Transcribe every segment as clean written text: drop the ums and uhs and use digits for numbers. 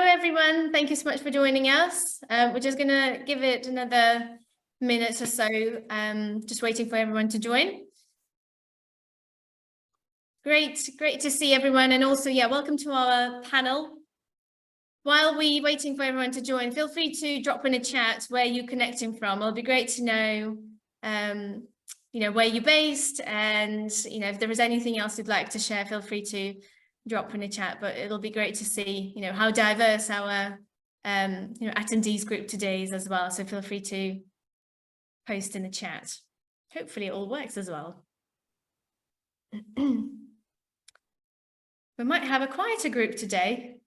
everyone. Thank you so much for joining us. We're just going to give it another minute or so, just waiting for everyone to join. Great to see everyone. And also, welcome to our panel. While we're waiting for everyone to join, feel free to drop in a chat where you're connecting from. It'll be great to know, where you're based, and, if there is anything else you'd like to share, feel free to drop in a chat. But it'll be great to see, how diverse our, attendees group today is as well. So feel free to post in the chat. Hopefully it all works as well. We might have a quieter group today,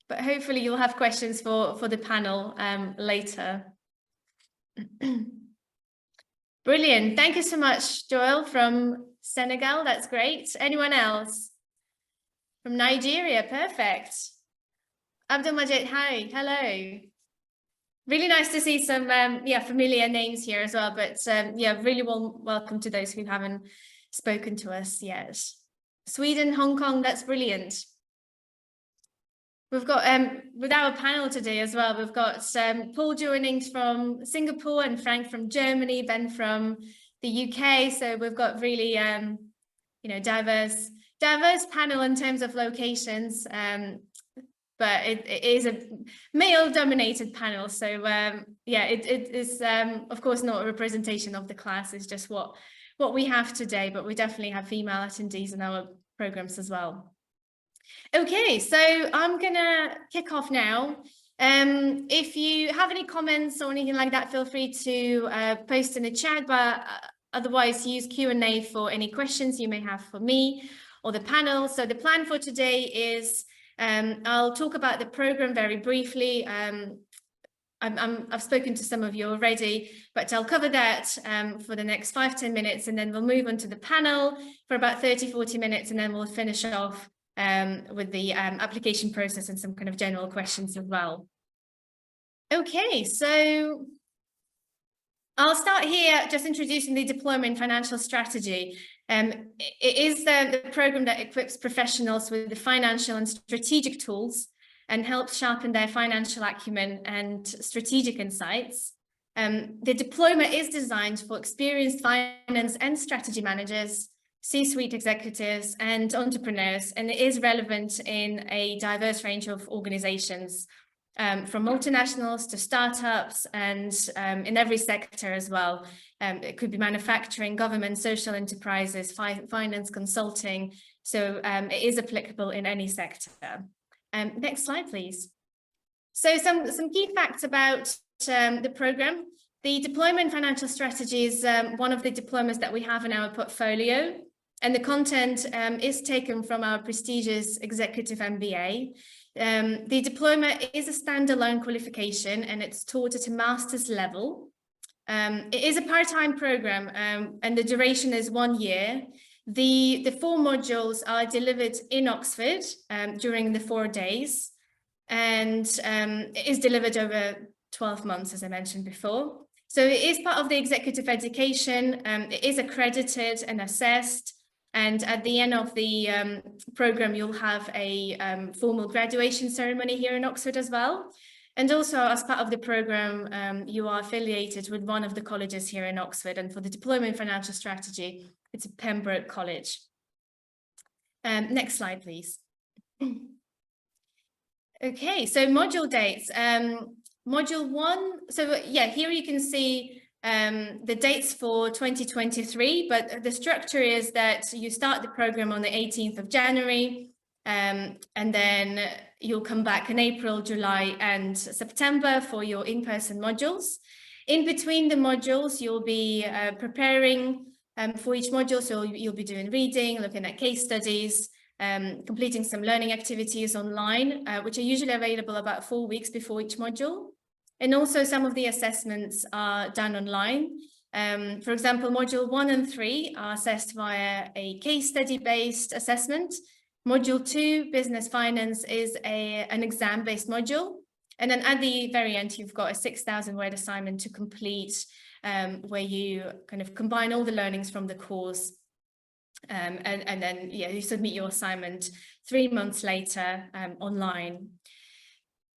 but hopefully you'll have questions for the panel later. Brilliant. Thank you so much, Joel from Senegal. That's great. Anyone else? From Nigeria. Perfect. Abdul Majid, hi. Hello. Really nice to see some familiar names here as well. But really welcome to those who haven't spoken to us yet. Sweden, Hong Kong, that's brilliant. We've got, with our panel today as well, we've got Paul joining from Singapore and Frank from Germany, Ben from the UK. So we've got really, diverse panel in terms of locations, but it is a male-dominated panel. So it is, of course, not a representation of the class. It's just what we have today, but we definitely have female attendees in our programs as well. Okay, so I'm gonna kick off now. If you have any comments or anything like that, feel free to post in the chat, but otherwise use Q&A for any questions you may have for me or the panel. So the plan for today is I'll talk about the program very briefly. I've spoken to some of you already, but I'll cover that for the next 5-10 minutes, and then we'll move on to the panel for about 30-40 minutes, and then we'll finish off with the application process and some kind of general questions as well. Okay, so I'll start here just introducing the Diploma in Financial Strategy. It is the program that equips professionals with the financial and strategic tools and helps sharpen their financial acumen and strategic insights. The diploma is designed for experienced finance and strategy managers, C-suite executives and entrepreneurs, and it is relevant in a diverse range of organizations, from multinationals to startups, and in every sector as well. It could be manufacturing, government, social enterprises, finance, consulting. So it is applicable in any sector. Next slide, please. So some key facts about the program. The Diploma in Financial Strategy is one of the diplomas that we have in our portfolio. And the content is taken from our prestigious Executive MBA. The diploma is a standalone qualification, and it's taught at a master's level. It is a part-time program, and the duration is 1 year. The 4 modules are delivered in Oxford during the 4 days, and it is delivered over 12 months, as I mentioned before. So it is part of the executive education. It is accredited and assessed. And at the end of the program, you'll have a formal graduation ceremony here in Oxford as well. And also, as part of the program, you are affiliated with one of the colleges here in Oxford. And for the Diploma in Financial Strategy, it's Pembroke College. Next slide, please. Okay, so module dates. Module 1, so here you can see the dates for 2023, but the structure is that you start the program on the 18th of January, and then you'll come back in April, July, and September for your in-person modules. In between the modules, you'll be preparing for each module, so you'll be doing reading, looking at case studies, completing some learning activities online, which are usually available about 4 weeks before each module. And also some of the assessments are done online. For example, module 1 and 3 are assessed via a case study based assessment. Module 2, business finance, is an exam based module. And then at the very end, you've got a 6,000 word assignment to complete, where you kind of combine all the learnings from the course And then you submit your assignment 3 months later online.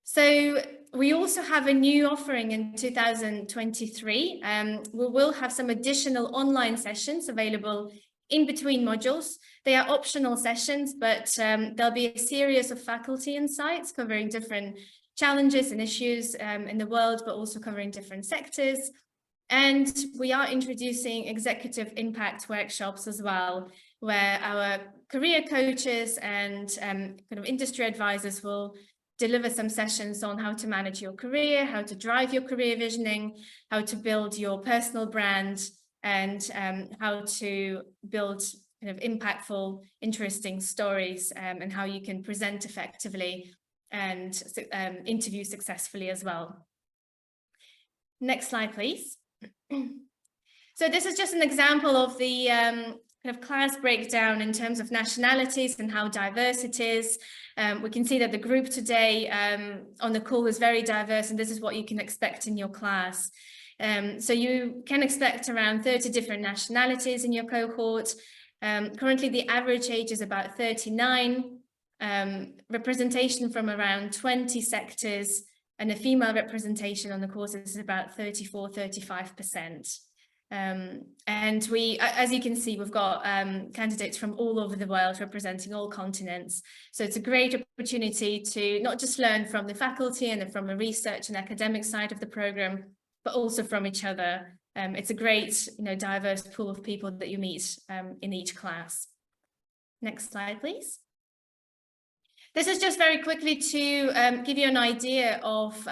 So we also have a new offering in 2023. We will have some additional online sessions available in between modules. They are optional sessions, but there'll be a series of faculty insights covering different challenges and issues in the world, but also covering different sectors. And we are introducing executive impact workshops as well, where our career coaches and kind of industry advisors will deliver some sessions on how to manage your career, how to drive your career visioning, how to build your personal brand, and how to build kind of impactful, interesting stories, and how you can present effectively and interview successfully as well. Next slide, please. So this is just an example of the kind of class breakdown in terms of nationalities and how diverse it is. We can see that the group today on the call is very diverse, and this is what you can expect in your class. So you can expect around 30 different nationalities in your cohort. Currently, the average age is about 39, representation from around 20 sectors, and the female representation on the course is about 34–35%. And we, as you can see, we've got candidates from all over the world representing all continents. So it's a great opportunity to not just learn from the faculty and from the research and academic side of the program, but also from each other. It's a great, diverse pool of people that you meet in each class. Next slide, please. This is just very quickly to give you an idea of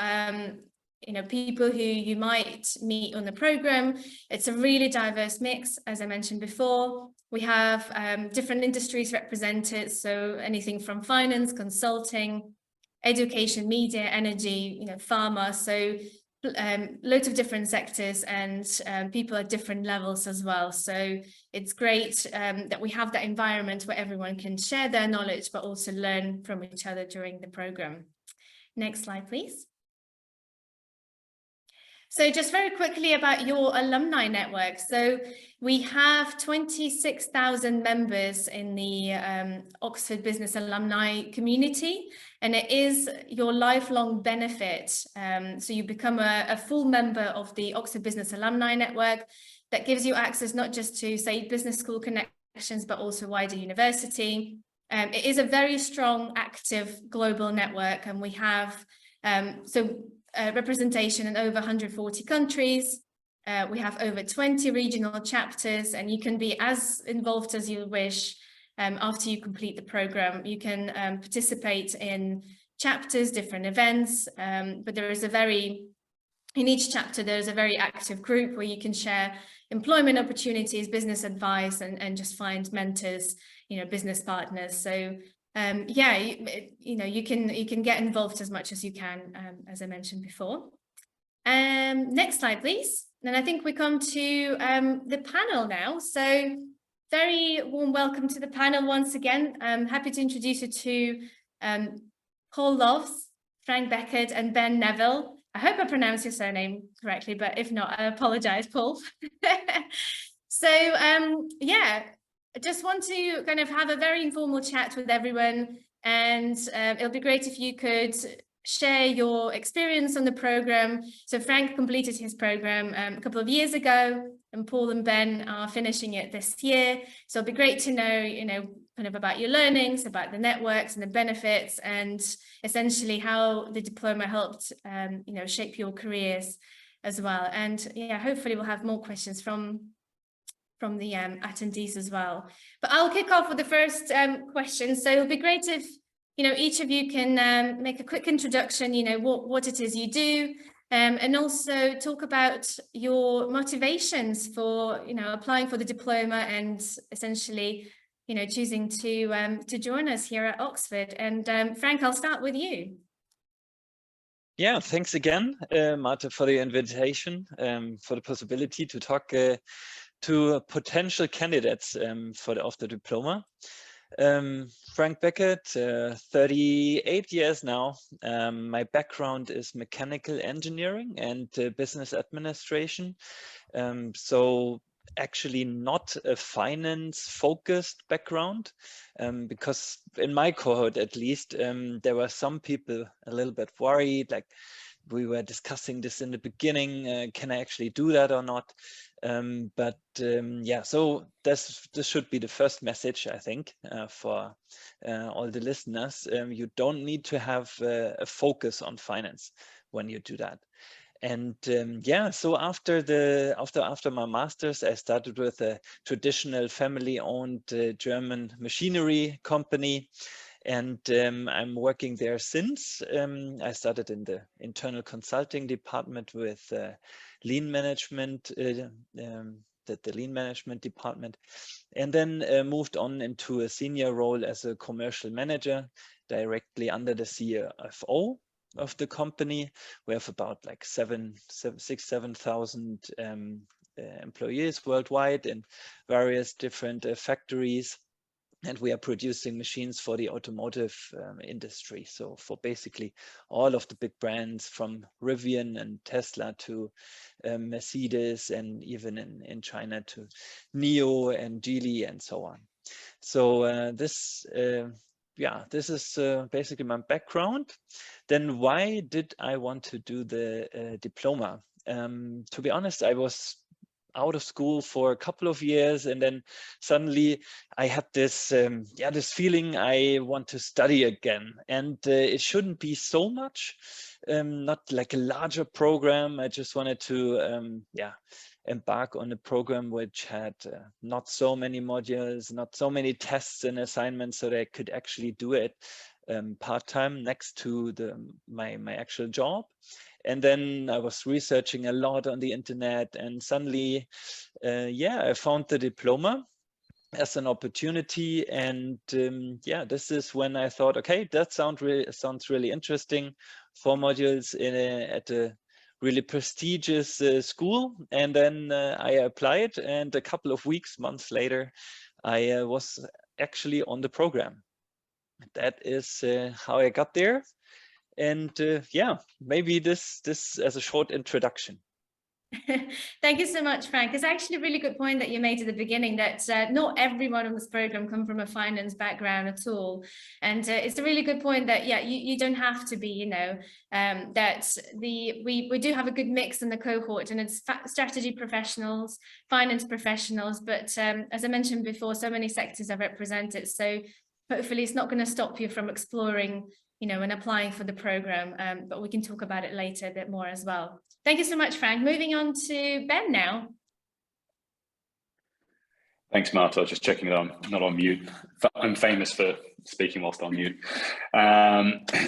people who you might meet on the program. It's a really diverse mix, as I mentioned before. We have different industries represented, so anything from finance, consulting, education, media, energy, pharma. So loads of different sectors and people at different levels as well. So it's great that we have that environment where everyone can share their knowledge, but also learn from each other during the program. Next slide, please. So just very quickly about your alumni network. So we have 26,000 members in the Oxford Business alumni community, and it is your lifelong benefit. So you become a full member of the Oxford Business Alumni Network that gives you access not just to, say, business school connections, but also wider university. It is a very strong, active global network, and we have representation in over 140 countries. We have over 20 regional chapters, and you can be as involved as you wish after you complete the program. You can participate in chapters, different events, but there is in each chapter, there's a very active group where you can share employment opportunities, business advice, and just find mentors, business partners. So you can get involved as much as you can, as I mentioned before. Next slide, please. And I think we come to the panel now. So very warm welcome to the panel once again. I'm happy to introduce you to Paul Loves, Frank Beckett, and Ben Neville. I hope I pronounced your surname correctly, but if not, I apologize, Paul. So I just want to kind of have a very informal chat with everyone, and it'll be great if you could share your experience on the program. So Frank completed his program a couple of years ago, and Paul and Ben are finishing it this year. So it'll be great to know, kind of about your learnings, about the networks and the benefits, and essentially how the diploma helped, shape your careers as well. And hopefully we'll have more questions from the attendees as well. But I'll kick off with the first question. So it'll be great if each of you can make a quick introduction, what it is you do, and also talk about your motivations for applying for the diploma and essentially choosing to join us here at Oxford. And Frank, I'll start with you. Yeah, thanks again, Marta, for the invitation, for the possibility to talk to potential candidates for the diploma. Frank Beckett, 38 years now. My background is mechanical engineering and business administration. So actually not a finance-focused background, because in my cohort, at least, there were some people a little bit worried, like we were discussing this in the beginning, can I actually do that or not? Yeah, so this should be the first message, I think, for all the listeners. You don't need to have a focus on finance when you do that. And yeah, so after my master's, I started with a traditional family-owned German machinery company, and I'm working there since. I started in the internal consulting department with lean management, the lean management department, and then moved on into a senior role as a commercial manager, directly under the CFO of the company. We have about like 7,000 employees worldwide in various different factories. And we are producing machines for the automotive industry. So for basically all of the big brands, from Rivian and Tesla to Mercedes, and even in China to NIO and Geely and so on. So this is basically my background. Then why did I want to do the diploma? To be honest, I was out of school for a couple of years, and then suddenly I had this this feeling I want to study again, and it shouldn't be so much, not like a larger program. I just wanted to embark on a program which had not so many modules, not so many tests and assignments, so that I could actually do it part-time next to my actual job. And then I was researching a lot on the internet, and suddenly, I found the diploma as an opportunity. And this is when I thought, okay, that sounds really interesting. 4 modules at a really prestigious school. And then I applied, and a couple of months later, I was actually on the program. That is how I got there. And maybe this as a short introduction. Thank you so much, Frank. It's actually a really good point that you made at the beginning, that not everyone on this program come from a finance background at all. And it's a really good point that, you don't have to be, that we do have a good mix in the cohort, and it's strategy professionals, finance professionals, but as I mentioned before, so many sectors are represented. So hopefully it's not going to stop you from exploring, and applying for the program, but we can talk about it later a bit more as well. Thank you so much, Frank. Moving on to Ben now. Thanks, Marta. Just checking that I'm not on mute. I'm famous for speaking whilst on mute.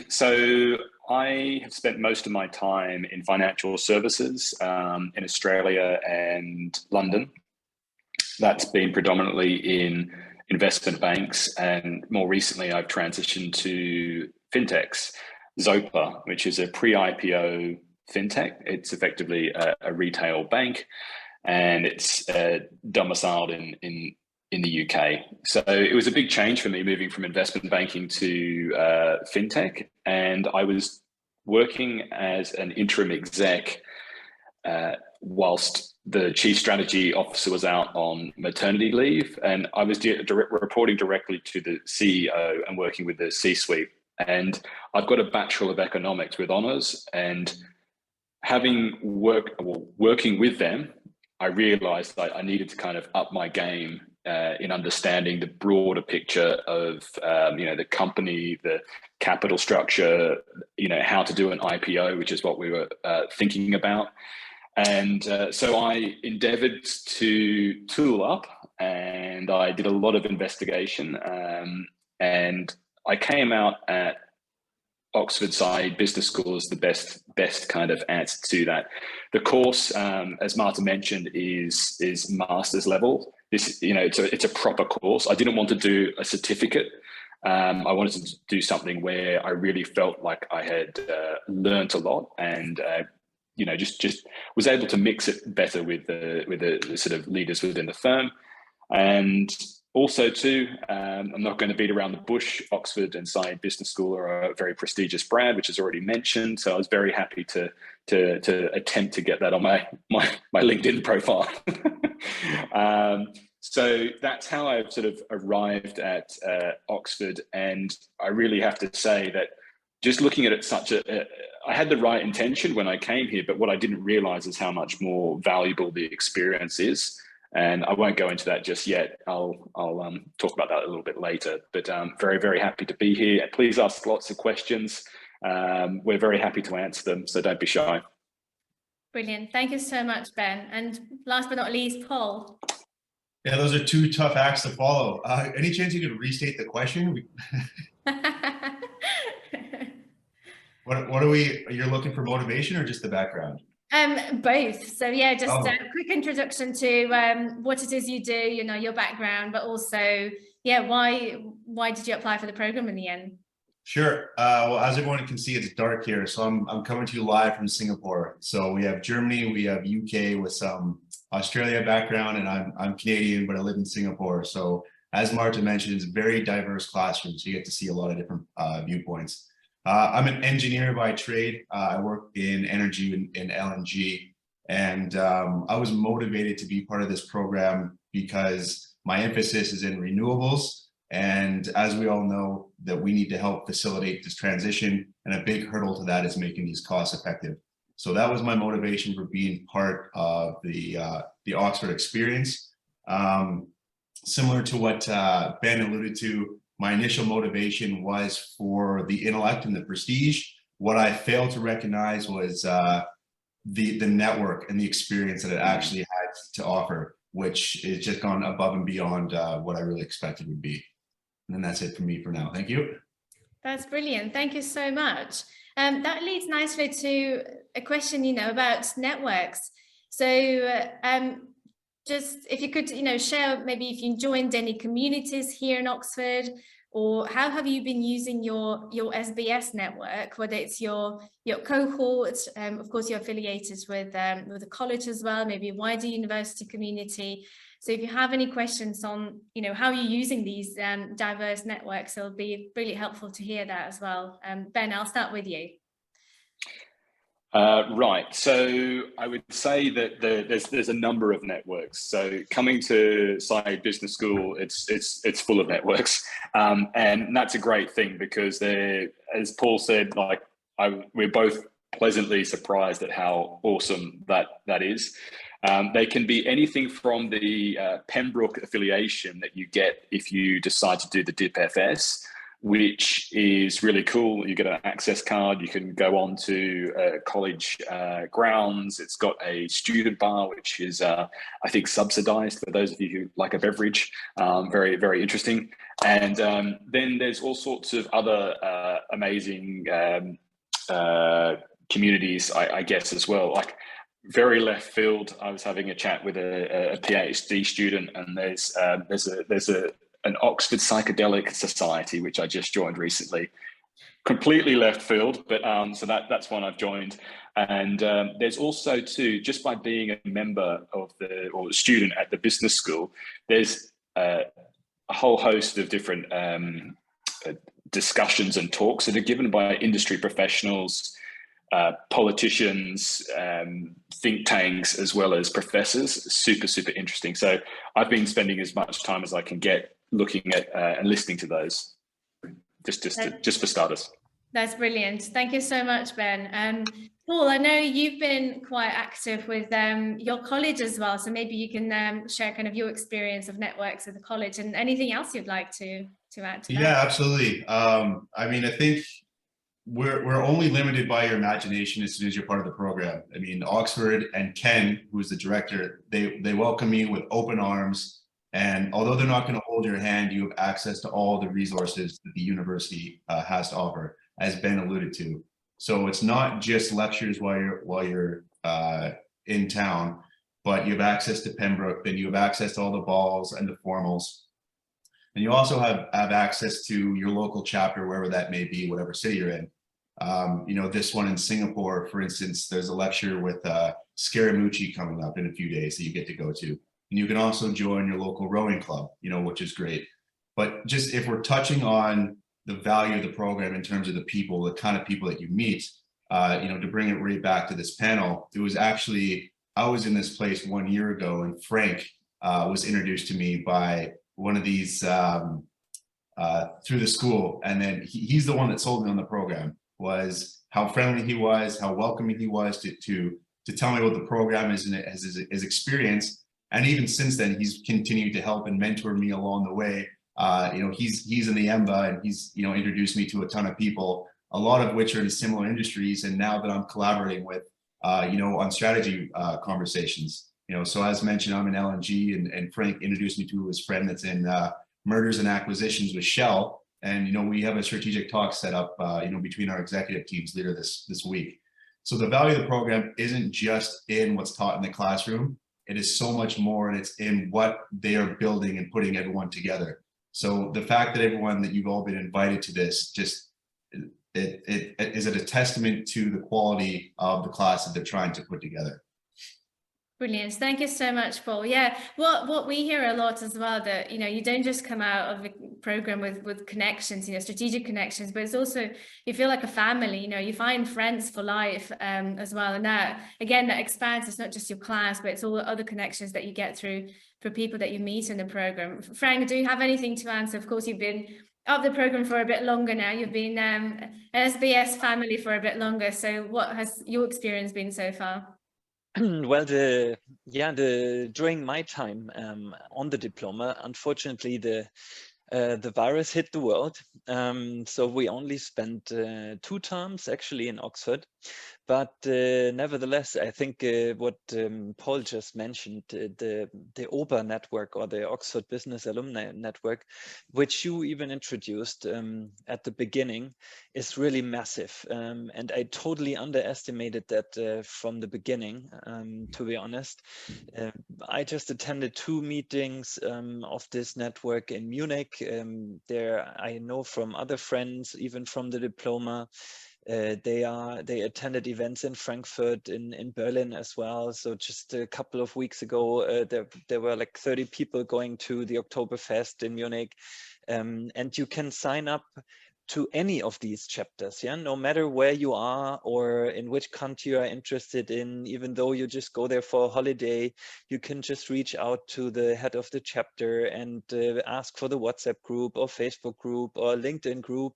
So I have spent most of my time in financial services in Australia and London. That's been predominantly in investment banks, and more recently I've transitioned to fintechs. Zopa, which is a pre-IPO fintech. It's effectively a retail bank, and it's domiciled in the UK. So it was a big change for me moving from investment banking to fintech, and I was working as an interim exec whilst the chief strategy officer was out on maternity leave, and I was reporting directly to the CEO and working with the C-suite. And I've got a Bachelor of Economics with honours, and having working with them, I realised that I needed to kind of up my game in understanding the broader picture of the company, the capital structure, how to do an IPO, which is what we were thinking about. And so I endeavoured to tool up, and I did a lot of investigation, and I came out at Oxford Saïd Business School as the best kind of answer to that. The course, as Marta mentioned, is master's level. This, it's a proper course. I didn't want to do a certificate. I wanted to do something where I really felt like I had learned a lot, and just was able to mix it better with the sort of leaders within the firm. And Also too, I'm not going to beat around the bush. Oxford and Saïd Business School are a very prestigious brand, which is already mentioned. So I was very happy to attempt to get that on my LinkedIn profile. So that's how I've sort of arrived at Oxford. And I really have to say that just looking at it, I had the right intention when I came here, but what I didn't realize is how much more valuable the experience is. And I won't go into that just yet. I'll talk about that a little bit later. But very, very happy to be here. Please ask lots of questions. We're very happy to answer them, so don't be shy. Brilliant. Thank you so much, Ben. And last but not least, Paul. Yeah, those are two tough acts to follow. Any chance you could restate the question? What are we? You're looking for motivation or just the background? Both. So yeah, just a quick introduction to what it is you do, you know, your background, but also, yeah, why did you apply for the program in the end? Sure. Well, as everyone can see, it's dark here, so I'm coming to you live from Singapore. So we have Germany, we have UK with some Australia background, and I'm Canadian, but I live in Singapore. So as Marta mentioned, it's a very diverse classroom, so you get to see a lot of different viewpoints. I'm an engineer by trade. I work in energy in LNG, and I was motivated to be part of this program because my emphasis is in renewables. And as we all know, that we need to help facilitate this transition, and a big hurdle to that is making these cost effective. So that was my motivation for being part of the Oxford experience. Similar to what Ben alluded to, my initial motivation was for the intellect and the prestige. What I failed to recognize was the network and the experience that it actually had to offer, which is just gone above and beyond what I really expected would be. And that's it for me for now. Thank you. That's brilliant. Thank you so much. That leads nicely to a question, you know, about networks. So just if you could, you know, share maybe if you joined any communities here in Oxford, or how have you been using your SBS network, whether it's your cohort, of course you're affiliated with the college as well, maybe a wider university community. So if you have any questions on, you know, how you're using these diverse networks, it'll be really helpful to hear that as well. Ben, I'll start with you. Right, so I would say that there's a number of networks. So coming to Saïd Business School, it's full of networks, and that's a great thing because as Paul said, like we're both pleasantly surprised at how awesome that is. They can be anything from the Pembroke affiliation that you get if you decide to do the DIP-FS, which is really cool. You get an access card, you can go on to college grounds. It's got a student bar, which is, I think, subsidized for those of you who like a beverage. Very, very interesting. And then there's all sorts of other amazing communities, I guess, as well. Like very left field, I was having a chat with a PhD student, and there's an Oxford Psychedelic Society, which I just joined recently. Completely left field, but so that's one I've joined. And there's also too, just by being a member of or a student at the business school, there's a whole host of different discussions and talks that are given by industry professionals, politicians, think tanks, as well as professors. Super, super interesting. So I've been spending as much time as I can get looking at and listening to those, just for starters. That's brilliant. Thank you so much, Ben. Paul, I know you've been quite active with your college as well, so maybe you can share kind of your experience of networks at the college and anything else you'd like to add to that. Yeah, absolutely. I mean, I think we're only limited by your imagination as soon as you're part of the program. I mean, Oxford and Ken, who's the director, they welcome you with open arms. And although they're not going to hold your hand, you have access to all the resources that the university has to offer, as Ben alluded to. So it's not just lectures while you're in town, but you have access to Pembroke, then you have access to all the balls and the formals. And you also have access to your local chapter, wherever that may be, whatever city you're in. You know, this one in Singapore, for instance, there's a lecture with Scaramucci coming up in a few days that you get to go to. And you can also join your local rowing club, which is great. But just if we're touching on the value of the program in terms of the people, the kind of people that you meet, to bring it right back to this panel, it was actually, I was in this place 1 year ago, and Frank was introduced to me by one of these through the school. And then he's the one that sold me on the program, was how friendly he was, how welcoming he was to tell me about the program as his experience. And even since then, he's continued to help and mentor me along the way. He's in the EMBA, and he's introduced me to a ton of people, a lot of which are in similar industries. And now that I'm collaborating with, on strategy conversations, so as mentioned, I'm in LNG, and Frank introduced me to his friend that's in mergers and acquisitions with Shell. And we have a strategic talk set up, between our executive teams later this week. So the value of the program isn't just in what's taught in the classroom. It is so much more, and it's in what they are building and putting everyone together. So the fact that you've all been invited to this, just it is a testament to the quality of the class that they're trying to put together. Brilliant. Thank you so much, Paul. Yeah, what we hear a lot as well, that you don't just come out of a program with connections, strategic connections, but it's also, you feel like a family. You find friends for life as well, and that expands. It's not just your class, but it's all the other connections that you get through for people that you meet in the program. Frank, do you have anything to answer? Of course, you've been of the program for a bit longer now. You've been an SBS family for a bit longer. So what has your experience been so far? Well, during my time on the diploma, unfortunately, the virus hit the world. So we only spent 2 terms actually in Oxford. But nevertheless, I think what Paul just mentioned, the OBA network, or the Oxford Business Alumni Network, which you even introduced at the beginning, is really massive. And I totally underestimated that from the beginning, to be honest. I just attended 2 meetings of this network in Munich. There I know from other friends, even from the diploma. They attended events in Frankfurt, in Berlin as well. So just a couple of weeks ago, there were like 30 people going to the Oktoberfest in Munich, and you can sign up to any of these chapters, no matter where you are or in which country you are interested in. Even though you just go there for a holiday, you can just reach out to the head of the chapter and ask for the WhatsApp group or Facebook group or LinkedIn group.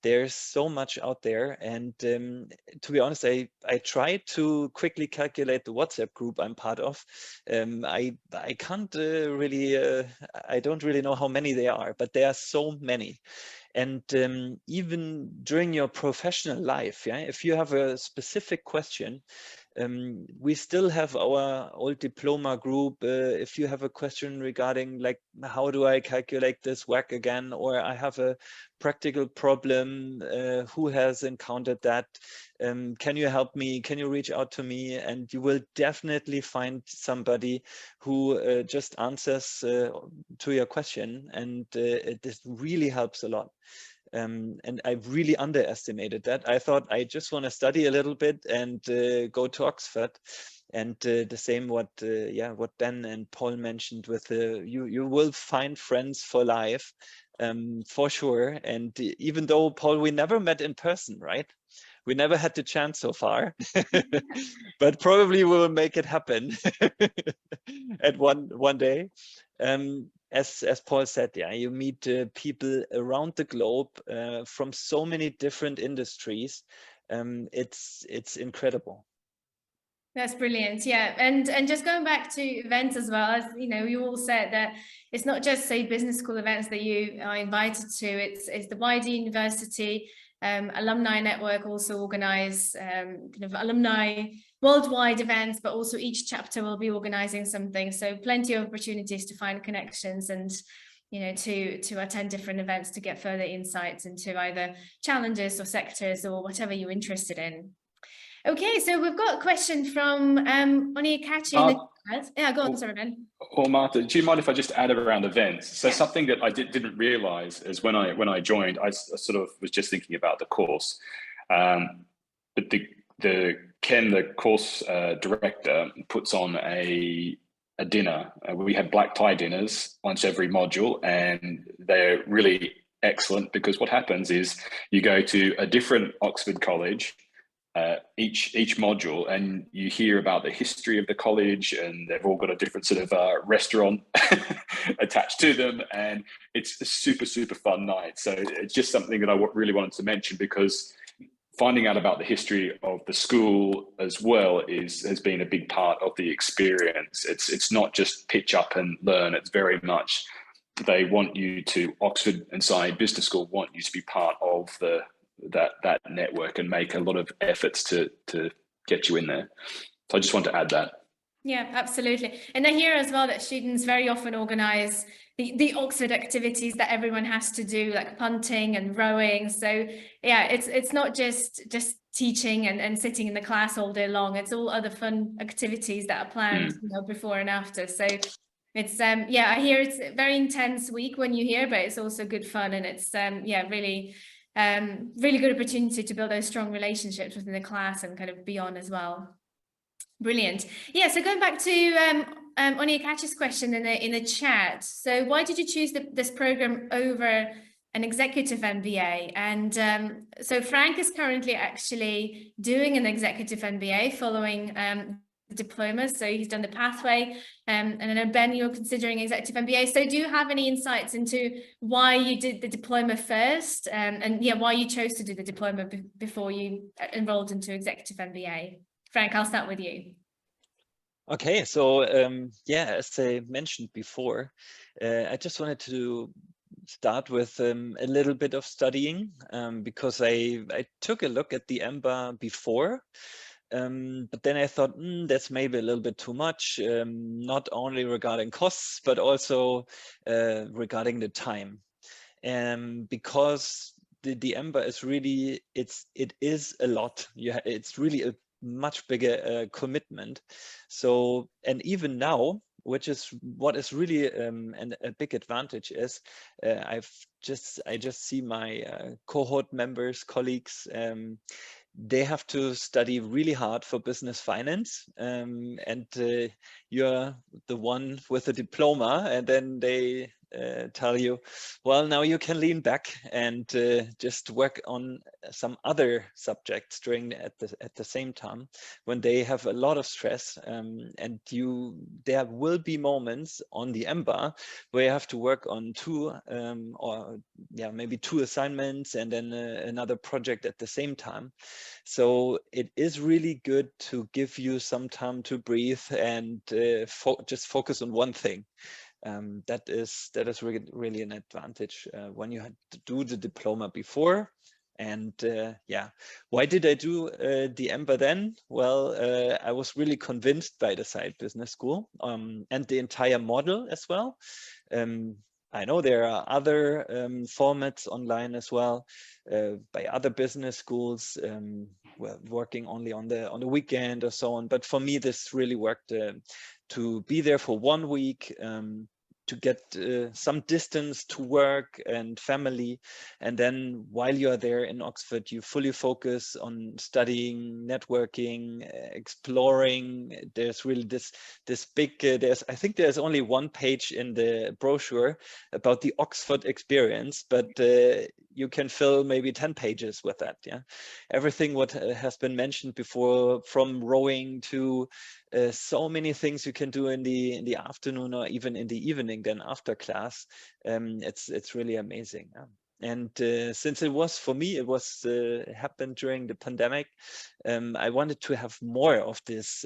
There's so much out there, and to be honest, I tried to quickly calculate the WhatsApp group I'm part of. I can't really, I don't really know how many there are, but there are so many. And even during your professional life, if you have a specific question, we still have our old diploma group. If you have a question regarding like, how do I calculate this WACC again, or I have a practical problem, who has encountered that? Can you help me? Can you reach out to me? And you will definitely find somebody who just answers to your question, and this really helps a lot. And I really underestimated that. I thought I just want to study a little bit and go to Oxford. And the same what Ben and Paul mentioned with you will find friends for life, for sure. And even though, Paul, we never met in person, right? We never had the chance so far, but probably we will make it happen at one day. As Paul said, you meet people around the globe from so many different industries. It's incredible. That's brilliant. Yeah. And just going back to events as well, as you all said, that it's not just, say, business school events that you are invited to. It's the wider university alumni network also organize kind of alumni worldwide events, but also each chapter will be organizing something. So plenty of opportunities to find connections and to attend different events to get further insights into either challenges or sectors or whatever you're interested in. Okay, so we've got a question from Onyekachi. Yeah, go on, sorry, Ben. Or Marta, do you mind if I just add around events? So something that I didn't realize is when I joined, I sort of was just thinking about the course, but the Ken, the course director, puts on a a dinner. We had black tie dinners once every module, and they're really excellent because what happens is you go to a different Oxford college each module, and you hear about the history of the college, and they've all got a different sort of restaurant attached to them, and it's a super fun night. So it's just something that I really wanted to mention, because finding out about the history of the school as well has been a big part of the experience. It's not just pitch up and learn. It's very much they want you to, Oxford and SCI Business School want you to be part of that network and make a lot of efforts to get you in there. So I just want to add that. Yeah, absolutely. And I hear as well that students very often organise the Oxford activities that everyone has to do, like punting and rowing. So yeah, it's not just teaching and sitting in the class all day long. It's all other fun activities that are planned, you know, before and after. So it's yeah, I hear it's a very intense week when you hear, but it's also good fun, and it's yeah, really good opportunity to build those strong relationships within the class and kind of beyond as well. Brilliant. Yeah, so going back to Onyekachi's question in the chat. So why did you choose this program over an executive MBA? And so Frank is currently actually doing an executive MBA following diplomas. So he's done the pathway, and I know Ben, you're considering executive MBA. So do you have any insights into why you did the diploma first, and yeah, why you chose to do the diploma before you enrolled into executive MBA? Frank, I'll start with you. Okay, so yeah, as I mentioned before, I just wanted to start with a little bit of studying, because I took a look at the EMBA before, but then I thought that's maybe a little bit too much, not only regarding costs, but also regarding the time. Because the EMBA is really, it is a lot. Yeah, it's really a much bigger commitment. So, and even now, which is what is really a big advantage is, I just see my cohort members, colleagues, they have to study really hard for business finance, and you're the one with a diploma, and then they tell you, well, now you can lean back and just work on some other subjects during at the same time, when they have a lot of stress, and there will be moments on the EMBA where you have to work on two or yeah, maybe two assignments and then another project at the same time. So it is really good to give you some time to breathe and just focus on one thing. That is really an advantage when you had to do the diploma before. And yeah, why did I do the EMBA then? Well, I was really convinced by the SCI Business School and the entire model as well. I know there are other formats online as well by other business schools, working only on the weekend or so on. But for me, this really worked to be there for 1 week, to get some distance to work and family. And then while you are there in Oxford, you fully focus on studying, networking, exploring. There's really this big, I think there's only one page in the brochure about the Oxford experience, but you can fill maybe 10 pages with that. Yeah, everything what has been mentioned before, from rowing to so many things you can do in the afternoon or even in the evening then after class. It's really amazing. And since it was, for me, it was happened during the pandemic, I wanted to have more of this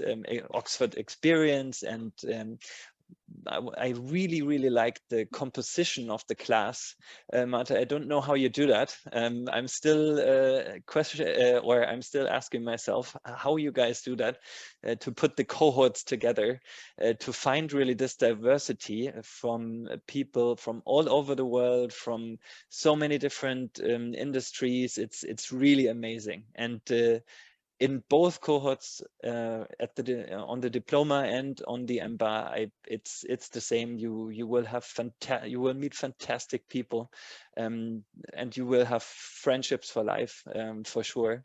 Oxford experience, and I really like the composition of the class. Marta, I don't know how you do that. I'm still I'm still asking myself how you guys do that, to put the cohorts together, to find really this diversity from people from all over the world, from so many different industries. It's really amazing. And in both cohorts, on the diploma and on the EMBA, it's the same. You will meet fantastic people, and you will have friendships for life, for sure.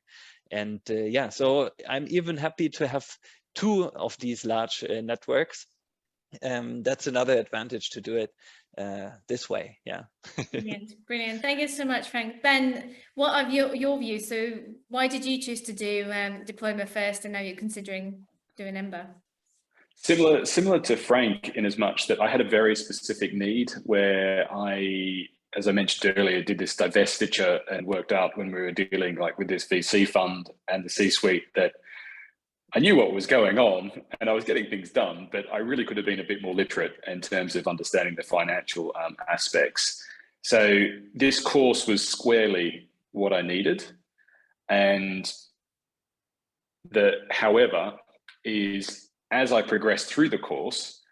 And yeah, so I'm even happy to have 2 of these large networks. that's another advantage to do it this way. Yeah. Brilliant, brilliant. Thank you so much, Frank. Ben, what are your views? So why did you choose to do diploma first, and now you're considering doing EMBA? Similar to Frank, in as much that I had a very specific need where I, as I mentioned earlier, did this divestiture and worked out when we were dealing like with this VC fund and the C-suite that I knew what was going on and I was getting things done, but I really could have been a bit more literate in terms of understanding the financial aspects. So this course was squarely what I needed. And however, is as I progressed through the course,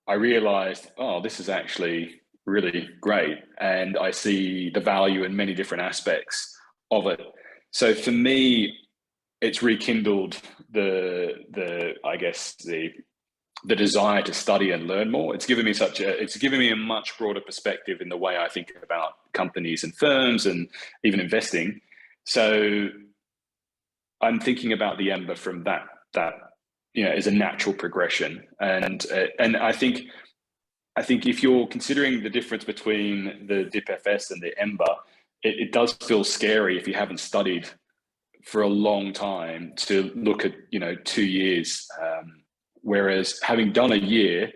I realized, oh, this is actually really great. And I see the value in many different aspects of it. So for me, it's rekindled the desire to study and learn more. It's given me a much broader perspective in the way I think about companies and firms and even investing. So I'm thinking about the EMBA from that is a natural progression. And I think if you're considering the difference between the DipFS and the EMBA, it does feel scary if you haven't studied for a long time to look at 2 years, whereas having done a year,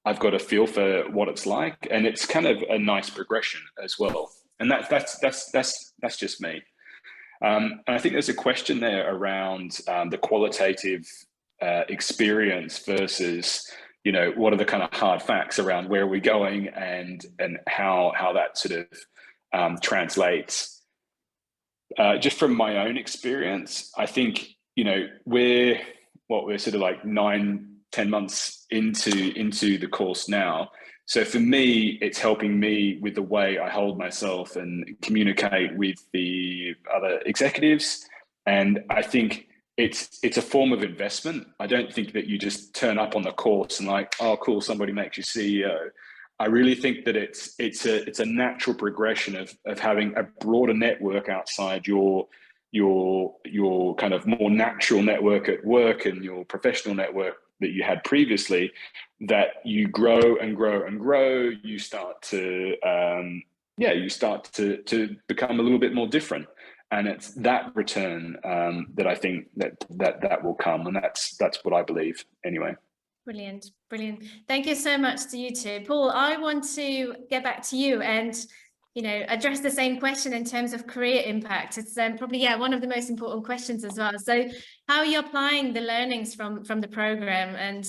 I've got a feel for what it's like, and it's kind of a nice progression as well. And that's just me. And I think there's a question there around the qualitative experience versus what are the kind of hard facts around where we're going and how that sort of translates. Just from my own experience, I think, we're sort of like 9-10 months into the course now. So for me, it's helping me with the way I hold myself and communicate with the other executives. And I think it's a form of investment. I don't think that you just turn up on the course and like, oh, cool, somebody makes you CEO. I really think that it's a natural progression of having a broader network outside your kind of more natural network at work and your professional network that you had previously, that you grow and grow and grow. You start to become a little bit more different, and it's that return that I think that will come, and that's what I believe anyway. Brilliant, brilliant. Thank you so much to you two. Paul, I want to get back to you and, address the same question in terms of career impact. It's probably, one of the most important questions as well. So how are you applying the learnings from the program? And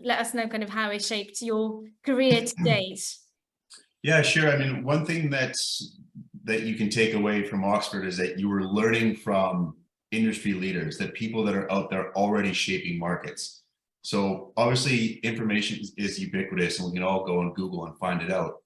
let us know kind of how it shaped your career to date. Yeah, sure. I mean, one thing that you can take away from Oxford is that you were learning from industry leaders, that people that are out there already shaping markets. So obviously information is ubiquitous and we can all go on Google and find it out,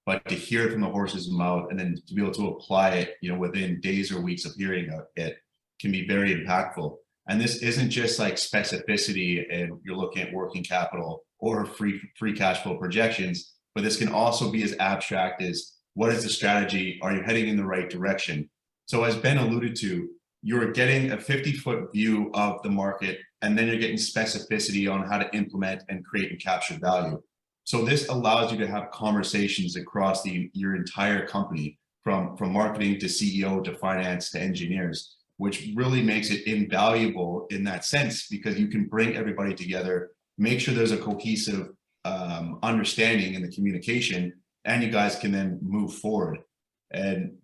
but to hear it from the horse's mouth and then to be able to apply it, within days or weeks of hearing it can be very impactful. And this isn't just like specificity and you're looking at working capital or free cash flow projections, but this can also be as abstract as what is the strategy? Are you heading in the right direction? So as Ben alluded to, you're getting a 50-foot view of the market, and then you're getting specificity on how to implement and create and capture value. So this allows you to have conversations across your entire company, from marketing to CEO to finance to engineers, which really makes it invaluable in that sense, because you can bring everybody together, make sure there's a cohesive understanding in the communication, and you guys can then move forward. And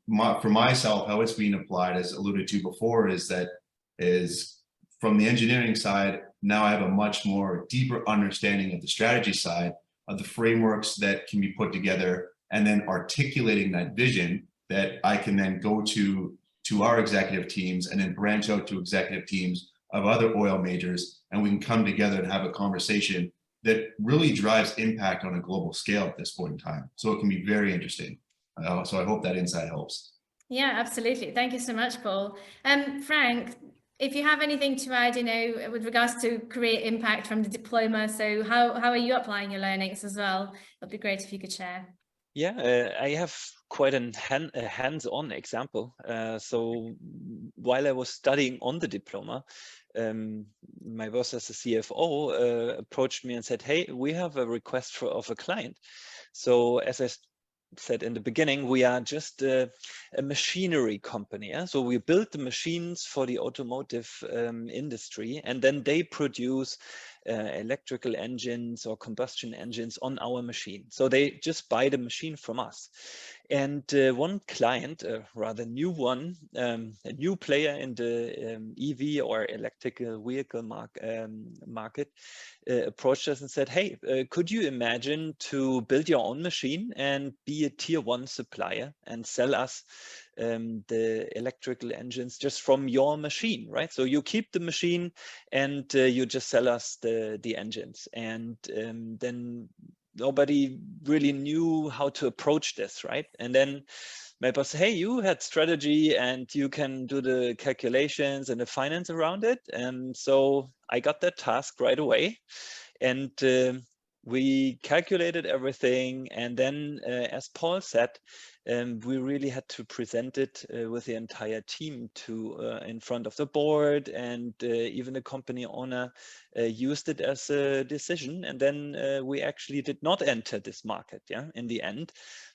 for myself, how it's being applied, as alluded to before, is from the engineering side, now I have a much more deeper understanding of the strategy side, of the frameworks that can be put together, and then articulating that vision that I can then go to our executive teams and then branch out to executive teams of other oil majors, and we can come together and have a conversation that really drives impact on a global scale at this point in time. So it can be very interesting. So I hope that insight helps. Yeah, absolutely. Thank you so much, Paul. Frank, if you have anything to add, with regards to career impact from the diploma, so how are you applying your learnings as well? It'd be great if you could share. Yeah, I have quite a hands-on example. So while I was studying on the diploma, my boss as a CFO approached me and said, hey, we have a request of a client. So as I said in the beginning, we are just a machinery company. Yeah? So we build the machines for the automotive industry, and then they produce electrical engines or combustion engines on our machine. So they just buy the machine from us. And one client, a rather new one, a new player in the EV or electrical vehicle market, approached us and said, hey, could you imagine to build your own machine and be a tier 1 supplier and sell us the electrical engines just from your machine, right? So you keep the machine and you just sell us the engines. And then nobody really knew how to approach this, right? And then my boss said, hey, you had strategy and you can do the calculations and the finance around it. And so I got that task right away. And we calculated everything. And then, as Paul said, we really had to present it with the entire team in front of the board, and even the company owner used it as a decision. And then we actually did not enter this market, in the end.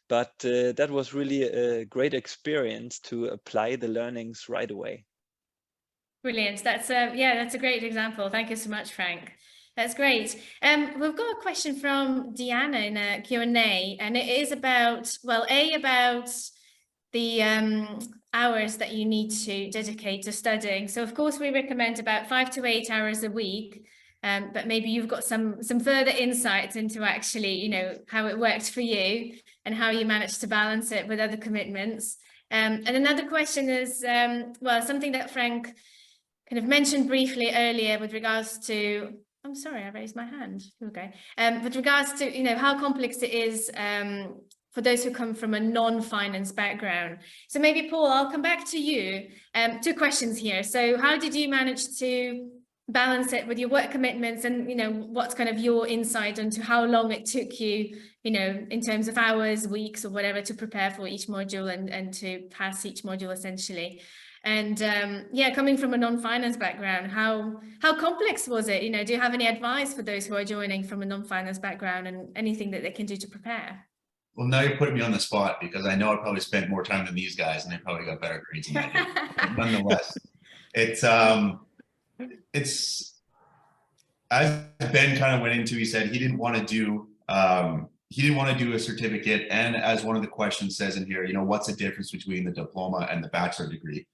But that was really a great experience to apply the learnings right away. Brilliant. That's a great example. Thank you so much, Frank. That's great. We've got a question from Deanna in a Q&A, and it is about, well, about the hours that you need to dedicate to studying. So of course we recommend about 5 to 8 hours a week, but maybe you've got some further insights into actually, how it worked for you and how you managed to balance it with other commitments. And another question is, well, something that Frank kind of mentioned briefly earlier with regards to, I'm sorry, I raised my hand. Okay. With regards to, how complex it is for those who come from a non-finance background. So maybe, Paul, I'll come back to you. 2 questions here. So how did you manage to balance it with your work commitments, and, what's kind of your insight into how long it took you, in terms of hours, weeks, or whatever, to prepare for each module and to pass each module essentially? And coming from a non-finance background, how complex was it? Do you have any advice for those who are joining from a non-finance background, and anything that they can do to prepare? Well, now you're putting me on the spot, because I know I probably spent more time than these guys, and they probably got better grades than I did. But nonetheless, it's as Ben kind of went into. He said he didn't want to do a certificate, and as one of the questions says in here, what's the difference between the diploma and the bachelor degree?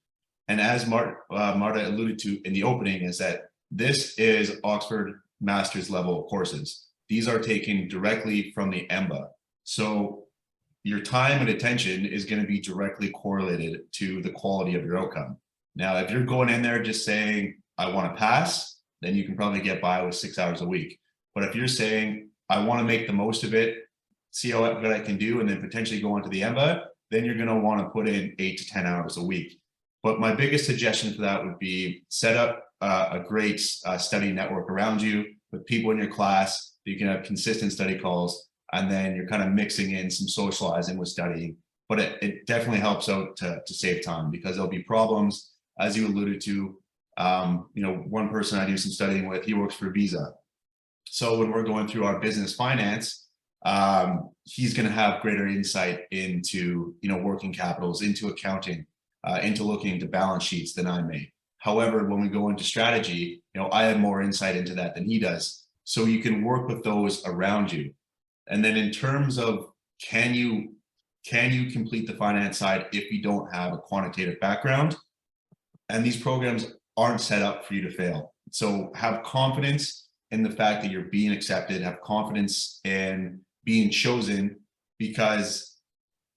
And as Marta alluded to in the opening, is that this is Oxford master's level courses. These are taken directly from the EMBA. So your time and attention is going to be directly correlated to the quality of your outcome. Now, if you're going in there just saying, I want to pass, then you can probably get by with 6 hours a week. But if you're saying, I want to make the most of it, see how good I can do, and then potentially go on to the EMBA, then you're going to want to put in 8 to 10 hours a week. But my biggest suggestion for that would be set up a great study network around you with people in your class. You can have consistent study calls, and then you're kind of mixing in some socializing with studying. But it definitely helps out to save time, because there'll be problems, as you alluded to. One person I do some studying with, he works for Visa. So when we're going through our business finance, he's going to have greater insight into, working capitals, into accounting, into looking into balance sheets than I may. However, when we go into strategy, I have more insight into that than he does. So you can work with those around you. And then in terms of, can you complete the finance side if you don't have a quantitative background? And these programs aren't set up for you to fail. So have confidence in the fact that you're being accepted, have confidence in being chosen, because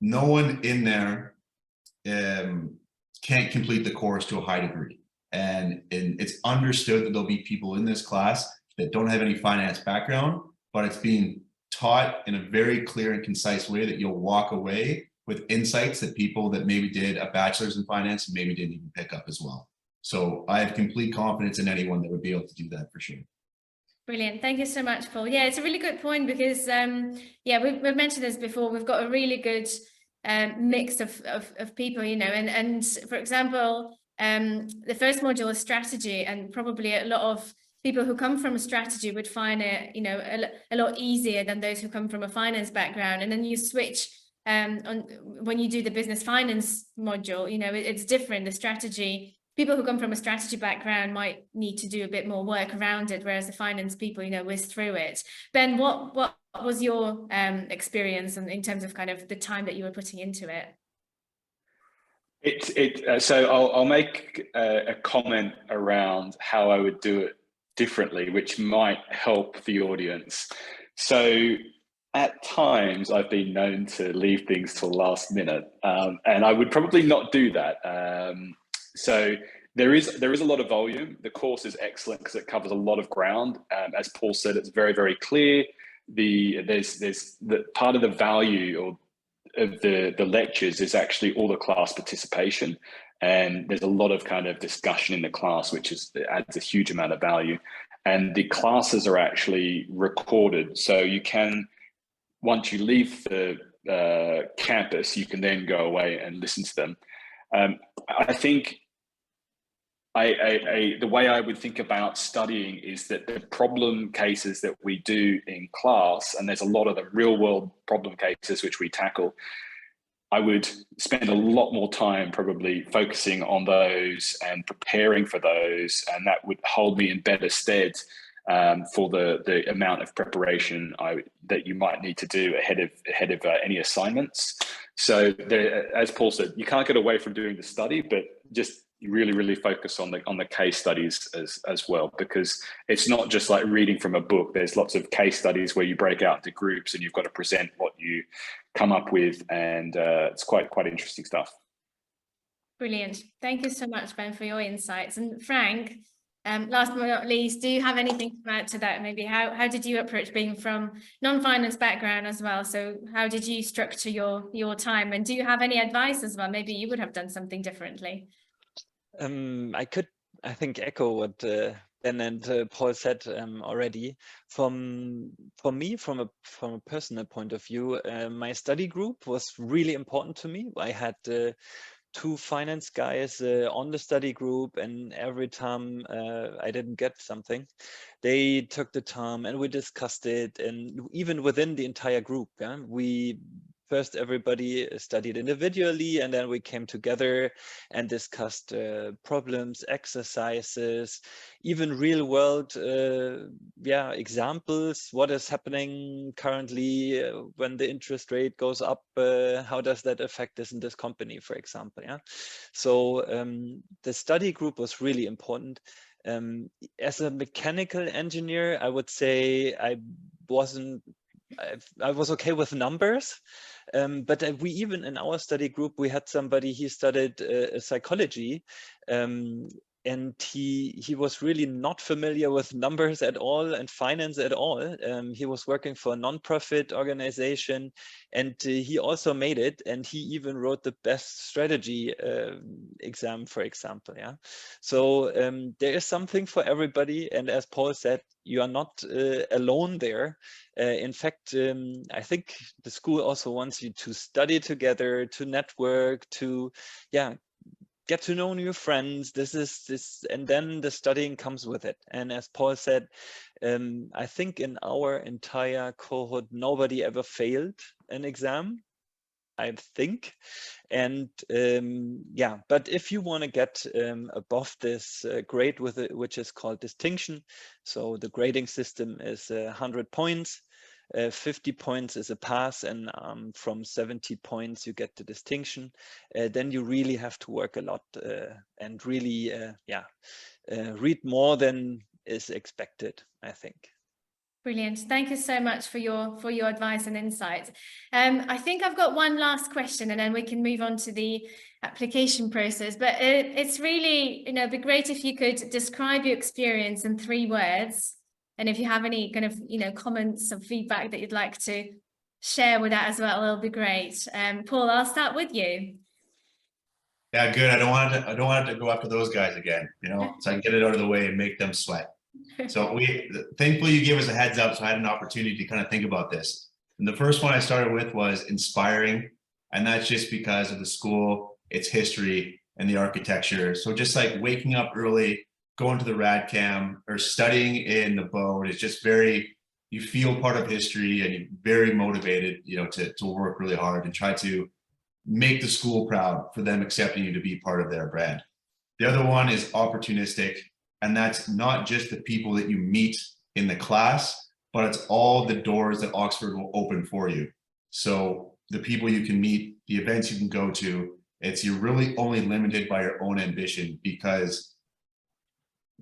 no one in there can't complete the course to a high degree. And it's understood that there'll be people in this class that don't have any finance background, but it's being taught in a very clear and concise way that you'll walk away with insights that people that maybe did a bachelor's in finance maybe didn't even pick up as well. So I have complete confidence in anyone that would be able to do that for sure. Brilliant. Thank you so much, Paul. Yeah, it's a really good point, because we've mentioned this before. We've got a really good mix of people, and for example, the first module is strategy, and probably a lot of people who come from a strategy would find it, you know, a lot easier than those who come from a finance background. And then you switch when you do the business finance module, you know, it's different. The strategy, people who come from a strategy background might need to do a bit more work around it, whereas the finance people, you know, whiz through it. Ben, what was your experience in terms of kind of the time that you were putting into it? So I'll make a comment around how I would do it differently, which might help the audience. So at times I've been known to leave things till the last minute, and I would probably not do that. So there is a lot of volume. The course is excellent because it covers a lot of ground. As Paul said, it's very, very clear. There's the part of the value of the lectures is actually all the class participation, and there's a lot of kind of discussion in the class, which adds a huge amount of value. And the classes are actually recorded, so you can, once you leave the campus, you can then go away and listen to them. I think the way I would think about studying is that the problem cases that we do in class, and there's a lot of the real world problem cases which we tackle, I would spend a lot more time probably focusing on those and preparing for those, and that would hold me in better stead for the amount of preparation that you might need to do ahead of any assignments. So as Paul said, you can't get away from doing the study, but just really focus on the case studies as well, because it's not just like reading from a book. There's lots of case studies where you break out into groups and you've got to present what you come up with, and it's quite interesting stuff. Brilliant. Thank you so much, Ben, for your insights. And Frank, last but not least, do you have anything to add to that? Maybe how did you approach being from non-finance background as well? So how did you structure your time, and do you have any advice as well? Maybe you would have done something differently. I could, I think, echo what Ben and Paul said already. For me, from a personal point of view, my study group was really important to me. I had 2 finance guys on the study group, and every time I didn't get something, they took the time and we discussed it. And even within the entire group, first everybody studied individually, and then we came together and discussed problems, exercises, even real world examples. What is happening currently when the interest rate goes up? How does that affect this in this company, for example? So the study group was really important. As a mechanical engineer, I would say I was okay with numbers, but we even in our study group, we had somebody, he studied psychology, and he was really not familiar with numbers at all and finance at all. He was working for a non-profit organization, and he also made it, and he even wrote the best strategy exam, for example. So there is something for everybody, and as Paul said, you are not alone there. In fact, I think the school also wants you to study together, to network, to get to know new friends. And then the studying comes with it. And as Paul said, I think in our entire cohort, nobody ever failed an exam, I think. And but if you want to get above this grade with it, which is called distinction, so the grading system is 100 points. 50 points is a pass, and from 70 points you get the distinction. Then you really have to work a lot and really read more than is expected, I think. Brilliant. Thank you so much for your advice and insights. I think I've got one last question, and then we can move on to the application process. But it's really, it'd be great if you could describe your experience in 3 words. And if you have any kind of, comments or feedback that you'd like to share with that as well, it'll be great. Paul, I'll start with you. Yeah, good. I don't want it to go after those guys again, so I can get it out of the way and make them sweat. So thankfully you gave us a heads up, so I had an opportunity to kind of think about this. And the first one I started with was inspiring. And that's just because of the school, its history, and the architecture. So just like waking up early, going to the rad cam or studying in the boat is just very, you feel part of history and you're very motivated, you know, to work really hard and try to make the school proud for them accepting you to be part of their brand. The other one is opportunistic, and that's not just the people that you meet in the class, but it's all the doors that Oxford will open for you. So the people you can meet, the events you can go to, you're really only limited by your own ambition, because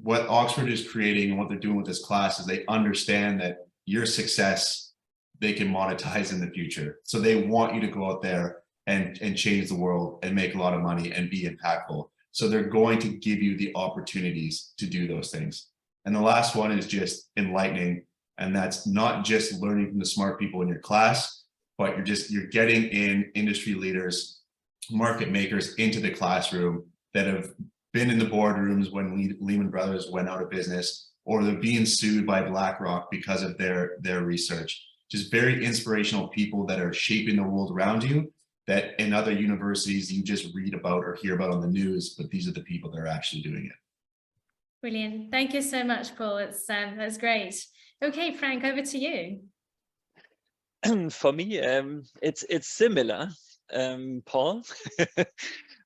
what Oxford is creating and what they're doing with this class is they understand that your success, they can monetize in the future. So they want you to go out there and change the world and make a lot of money and be impactful. So they're going to give you the opportunities to do those things. And the last one is just enlightening. And that's not just learning from the smart people in your class, but you're getting in industry leaders, market makers into the classroom that have been in the boardrooms when Lehman Brothers went out of business, or they're being sued by BlackRock because of their research. Just very inspirational people that are shaping the world around you, that in other universities you just read about or hear about on the news, but these are the people that are actually doing it. Brilliant. Thank you so much, Paul. That's great. Okay, Frank, over to you. For me, it's similar, Paul.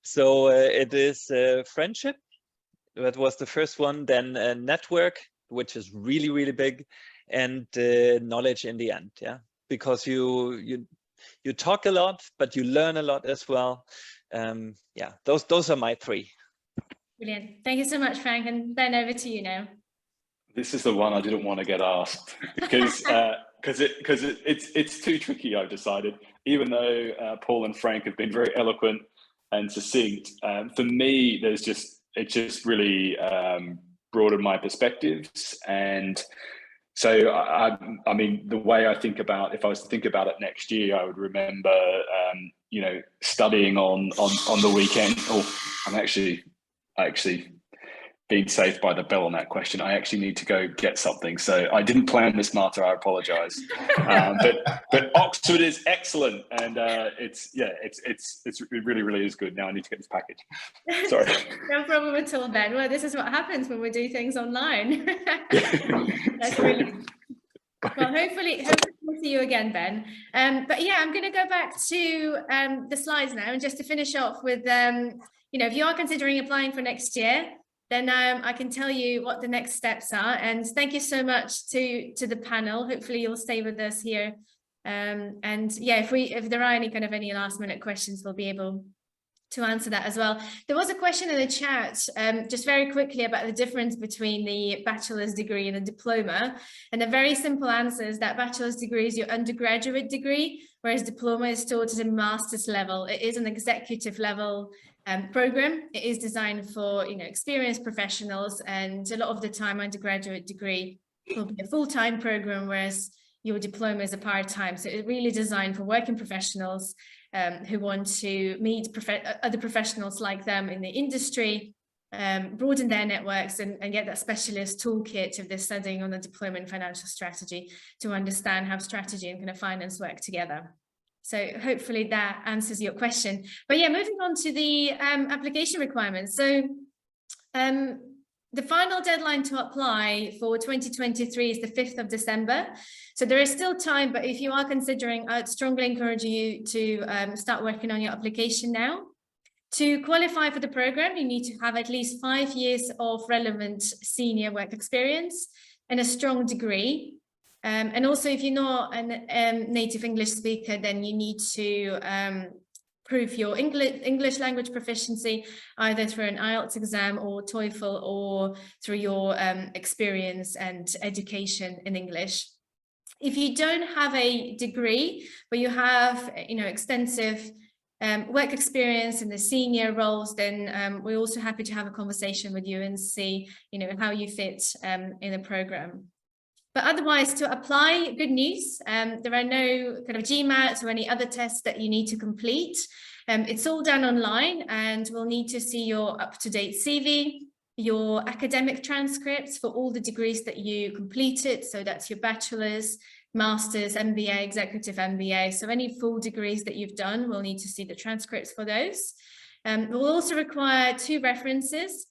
So it is friendship. That was the first one. Then network, which is really, really big, and knowledge in the end. Yeah, because you talk a lot, but you learn a lot as well. Yeah, those are my three. Brilliant. Thank you so much, Frank. And Ben, over to you now. This is the one I didn't want to get asked because it's too tricky, I've decided. Even though Paul and Frank have been very eloquent and succinct, for me, it just really broadened my perspectives. And so, I mean, the way I think about, if I was to think about it next year, I would remember, you know, studying on the weekend. Oh, I actually being saved by the bell on that question. I actually need to go get something. So I didn't plan this, Marta, I apologize. But Oxford is excellent. And it really, really is good. Now I need to get this package. Sorry. No problem at all, Ben. Well, this is what happens when we do things online. That's brilliant. Well, hopefully we'll see you again, Ben. But yeah, I'm going to go back to the slides now, and just to finish off with, you know, if you are considering applying for next year, then I can tell you what the next steps are. And thank you so much to the panel. Hopefully you'll stay with us here. And yeah, if there are any last minute questions, we'll be able to answer that as well. There was a question in the chat, just very quickly, about the difference between the bachelor's degree and the diploma. And the very simple answer is that bachelor's degree is your undergraduate degree, whereas diploma is taught at a master's level. It is an executive level program. It is designed for, you know, experienced professionals, and a lot of the time undergraduate degree will be a full-time program, whereas your diploma is a part-time. So it's really designed for working professionals who want to meet other professionals like them in the industry, broaden their networks, and get that specialist toolkit if they're studying on the diploma in financial strategy to understand how strategy and finance work together. So hopefully that answers your question. But yeah, moving on to the application requirements. So the final deadline to apply for 2023 is the 5th of December. So there is still time, but if you are considering, I'd strongly encourage you to start working on your application now. To qualify for the program, you need to have at least 5 years of relevant senior work experience and a strong degree. And also, if you're not a native English speaker, then you need to prove your English language proficiency, either through an IELTS exam or TOEFL, or through your experience and education in English. If you don't have a degree, but you have, you know, extensive work experience in the senior roles, then we're also happy to have a conversation with you and see, you know, how you fit in the program. But otherwise, to apply, good news, there are no GMAT or any other tests that you need to complete. It's all done online, and we'll need to see your up-to-date CV, your academic transcripts for all the degrees that you completed. So that's your bachelor's, master's, MBA, executive MBA. So any full degrees that you've done, we'll need to see the transcripts for those. We'll also require 2 references.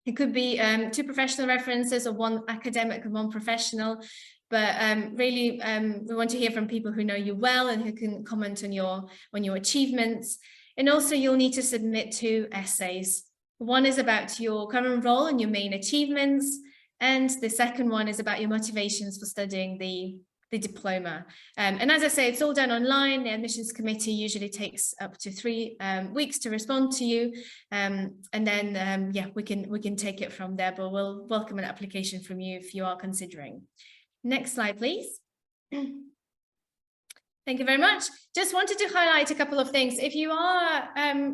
It could be 2 professional references or 1 academic and 1 professional. But really, we want to hear from people who know you well and who can comment on your achievements. And also, you'll need to submit 2 essays. One is about your current role and your main achievements, and the second one is about your motivations for studying the diploma. And as I say, it's all done online. The admissions committee usually takes up to 3 weeks to respond to you, and then yeah, we can take it from there. But we'll welcome an application from you if you are considering. Next slide, please. Thank you very much. Just wanted to highlight a couple of things. If you are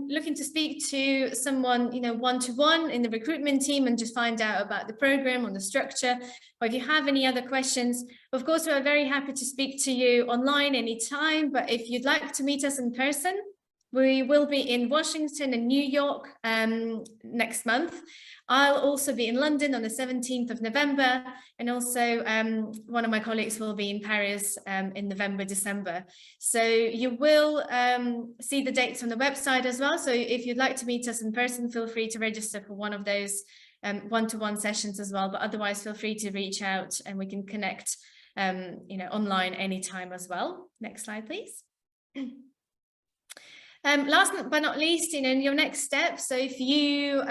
looking to speak to someone, one-to-one in the recruitment team and just find out about the program or the structure, or if you have any other questions, of course, we're very happy to speak to you online anytime. But if you'd like to meet us in person, we will be in Washington and New York next month. I'll also be in London on the 17th of November, and also one of my colleagues will be in Paris in November, December. So you will see the dates on the website as well. So if you'd like to meet us in person, feel free to register for one of those one-to-one sessions as well. But otherwise, feel free to reach out and we can connect online anytime as well. Next slide, please. Last but not least, your next step. So if you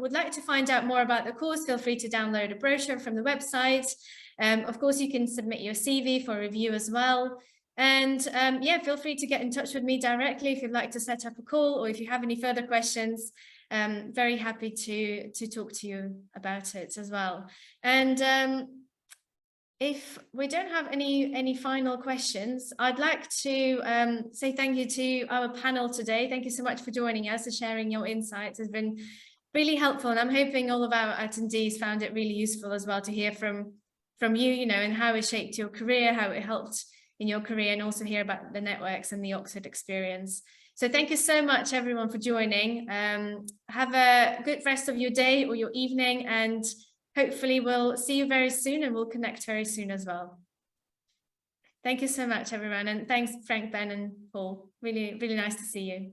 would like to find out more about the course, feel free to download a brochure from the website. Of course, you can submit your CV for review as well. And yeah, feel free to get in touch with me directly if you'd like to set up a call, or if you have any further questions. Very happy to talk to you about it as well. And if we don't have any final questions, I'd like to say thank you to our panel today. Thank you so much for joining us and sharing your insights. It's been really helpful, and I'm hoping all of our attendees found it really useful as well to hear from you, and how it shaped your career, how it helped in your career, and also hear about the networks and the Oxford experience. So thank you so much, everyone, for joining. Have a good rest of your day or your evening, and hopefully we'll see you very soon, and we'll connect very soon as well. Thank you so much, everyone. And thanks, Frank, Ben, and Paul. Really, really nice to see you.